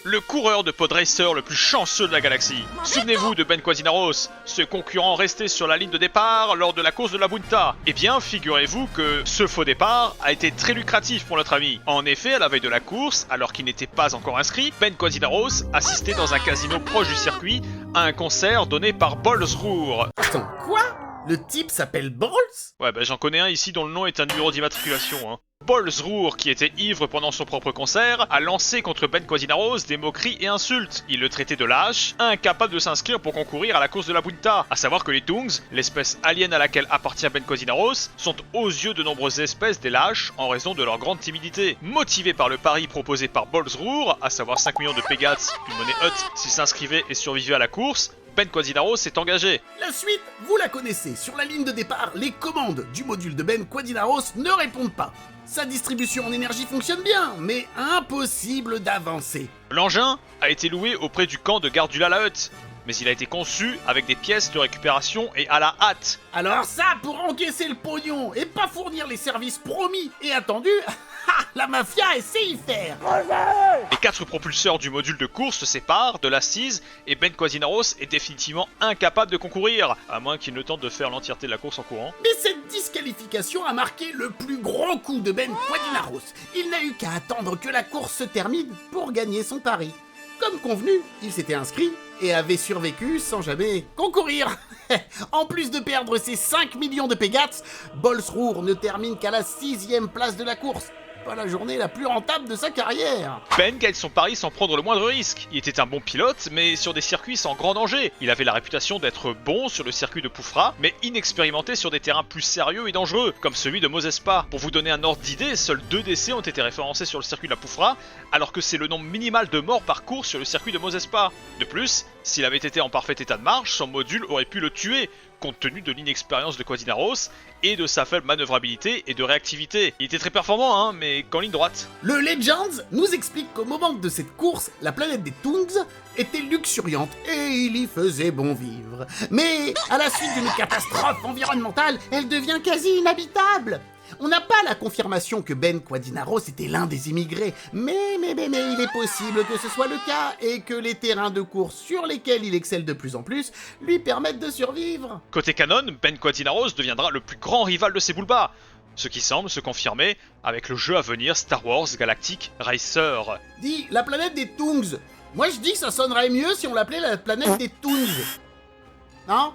le coureur de pod racer le plus chanceux de la galaxie. Souvenez-vous de Ben Quadinaros, ce concurrent resté sur la ligne de départ lors de la course de la Bunta. Eh bien, figurez-vous que ce faux départ a été très lucratif pour notre ami. En effet, à la veille de la course, alors qu'il n'était pas encore inscrit, Ben Quadinaros assistait dans un casino proche du circuit à un concert donné par Bolsroor. Attends, quoi? Le type s'appelle Balls? Ouais, bah j'en connais un ici dont le nom est un numéro d'immatriculation, hein. Bolsroor, qui était ivre pendant son propre concert, a lancé contre Ben Quadinaros des moqueries et insultes. Il le traitait de lâche, incapable de s'inscrire pour concourir à la course de la Bunta. A savoir que les Toongs, l'espèce alien à laquelle appartient Ben Quadinaros, sont aux yeux de nombreuses espèces des lâches en raison de leur grande timidité. Motivé par le pari proposé par Bolsroor, à savoir 5 millions de Pegats, une monnaie Hut, s'il s'inscrivait et survivait à la course, Ben Quadinaros s'est engagé. La suite, vous la connaissez. Sur la ligne de départ, les commandes du module de Ben Quadinaros ne répondent pas. Sa distribution en énergie fonctionne bien, mais impossible d'avancer. L'engin a été loué auprès du camp de Gardula la Hutt, mais il a été conçu avec des pièces de récupération et à la hâte. Alors ça, pour encaisser le pognon et pas fournir les services promis et attendus, la mafia elle sait y faire. Les 4 propulseurs du module de course se séparent de l'assise et Ben Quadinaros est définitivement incapable de concourir, à moins qu'il ne tente de faire l'entièreté de la course en courant. Mais cette disqualification a marqué le plus grand coup de Ben Quadinaros. Il n'a eu qu'à attendre que la course se termine pour gagner son pari. Comme convenu, il s'était inscrit et avait survécu sans jamais concourir. En plus de perdre ses 5 millions de Pegats, Bolsroor ne termine qu'à la 6ème place de la course. Pas la journée la plus rentable de sa carrière. Ben gagne son pari sans prendre le moindre risque. Il était un bon pilote, mais sur des circuits sans grand danger. Il avait la réputation d'être bon sur le circuit de Poufra, mais inexpérimenté sur des terrains plus sérieux et dangereux, comme celui de Mozespa. Pour vous donner un ordre d'idée, seuls 2 décès ont été référencés sur le circuit de la Poufra, alors que c'est le nombre minimal de morts par course sur le circuit de Mozespa. De plus, s'il avait été en parfait état de marche, son module aurait pu le tuer, compte tenu de l'inexpérience de Quadinaros et de sa faible manœuvrabilité et de réactivité. Il était très performant, hein, mais qu'en ligne droite. Le Legends nous explique qu'au moment de cette course, la planète des Toongs était luxuriante et il y faisait bon vivre. Mais à la suite d'une catastrophe environnementale, elle devient quasi inhabitable. On n'a pas la confirmation que Ben Quadinaros était l'un des immigrés, mais il est possible que ce soit le cas et que les terrains de course sur lesquels il excelle de plus en plus lui permettent de survivre. Côté canon, Ben Quadinaros deviendra le plus grand rival de ses Bulba, ce qui semble se confirmer avec le jeu à venir Star Wars Galactic Racer. Dis, la planète des Toongs. Moi je dis que ça sonnerait mieux si on l'appelait la planète des Toons. Non ?